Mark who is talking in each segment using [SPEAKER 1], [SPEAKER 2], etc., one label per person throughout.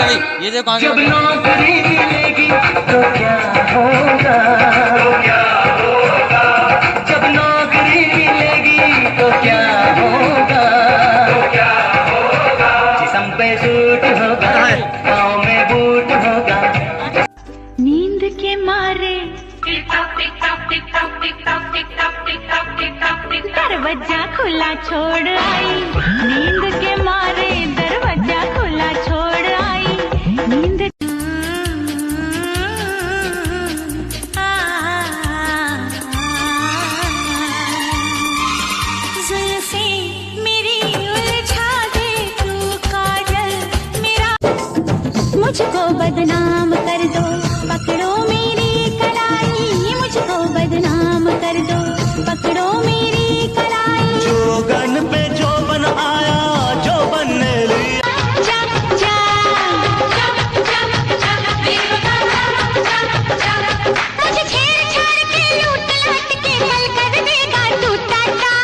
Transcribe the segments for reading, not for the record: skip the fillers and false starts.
[SPEAKER 1] भाई ये देखो
[SPEAKER 2] जब नौकरी मिलेगी तो क्या होगा, जब नौकरी मिलेगी तो क्या होगा, जिस्म पे सूट होगा, पाँव में बूट होगा।
[SPEAKER 3] नींद के मारे दरवाजा खुला छोड़ आई, नींद के मारे दरवाजा खुला छोड़ आई, नींद जुल्फे मेरी उलझा दे तू काजल मेरा, मुझको बदनाम कर दो पकड़ो मेरी कलाई, मुझको बदनाम कर दो पकड़ो मेरी कलाई,
[SPEAKER 2] जो गन पे जो बन आया जो बनने लिया,
[SPEAKER 3] जा जा मुझे छेड़ छाड़ के लूट लाट के कल कर देगा तू टाटा।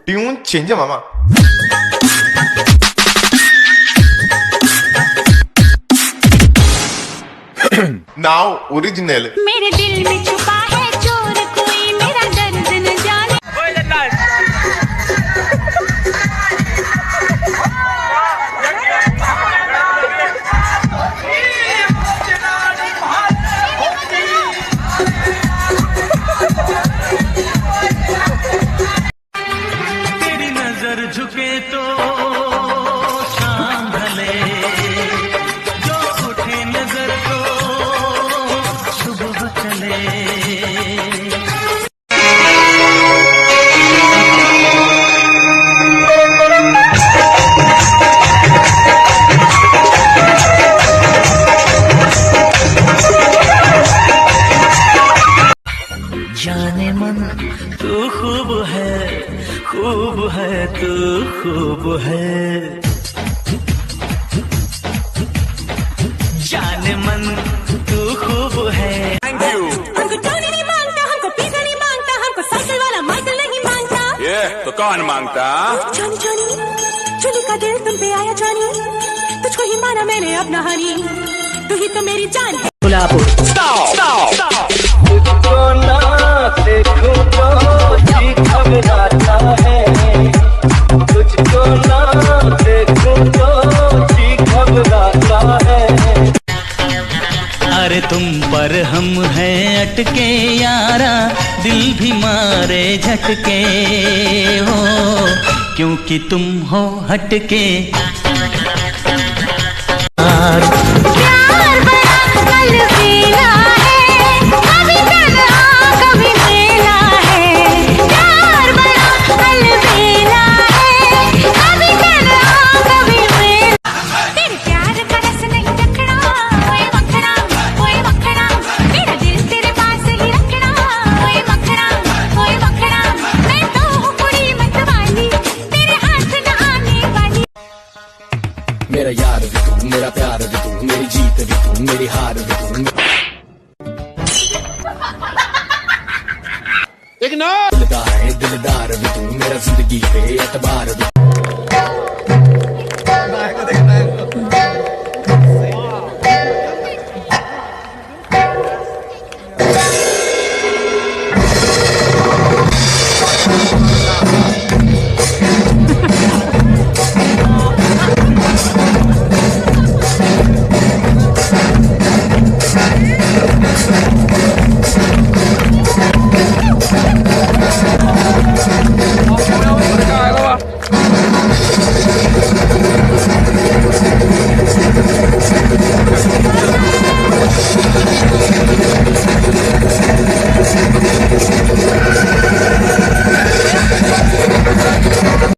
[SPEAKER 4] ट्यून चेंज है मामा। Now original.
[SPEAKER 3] मेरे दिल में छुपा है चोर कोई, मेरा दर्द न जाने।
[SPEAKER 2] तेरी नजर झुके तो शाम ढले, जो उठे नजर तो सुबह चले। जाने मन तू खूब है तू खूब है, जाने मन तू खूब है।
[SPEAKER 3] हमको टोनी नहीं मांगता, हमको पिज़्ज़ा नहीं मांगता, हमको साइकिल वाला माइकल नहीं मांगता।
[SPEAKER 4] ये तो कौन मांगता?
[SPEAKER 3] जानी जानी चुनी का दिल तुम पे आया जानी, तुझको ही माना मैंने अपना हनी, तू ही तो मेरी जान है।
[SPEAKER 2] तुझको ना देखूं तो जी घबराता है, तुझको ना देखूं तो जी घबराता है। अरे तुम पर हम हैं अटके यारा, दिल भी मारे झटके हो, क्योंकि तुम हो हटके।
[SPEAKER 3] प्यार बड़ा अलबेला है, कभी तन्हा कभी मेला है, प्यार बड़ा अलबेला है, कभी तन्हा कभी मेला। तेरे प्यार का रस नहीं रखना, ओए मखना ओए मखना, मेरा दिल तेरे पास ही रखना, ओए मखना ओए मखना, मैं तो हूँ कुड़ी मत वाली, तेरे हाथ न आने वाली।
[SPEAKER 5] मेरा यार भी तू, मेरा प्यार भी तू, मेरी जीत भी तू, मेरी हार भी तू, दिलदार भी तू, मेरा जिंदगी पे एतबार भी।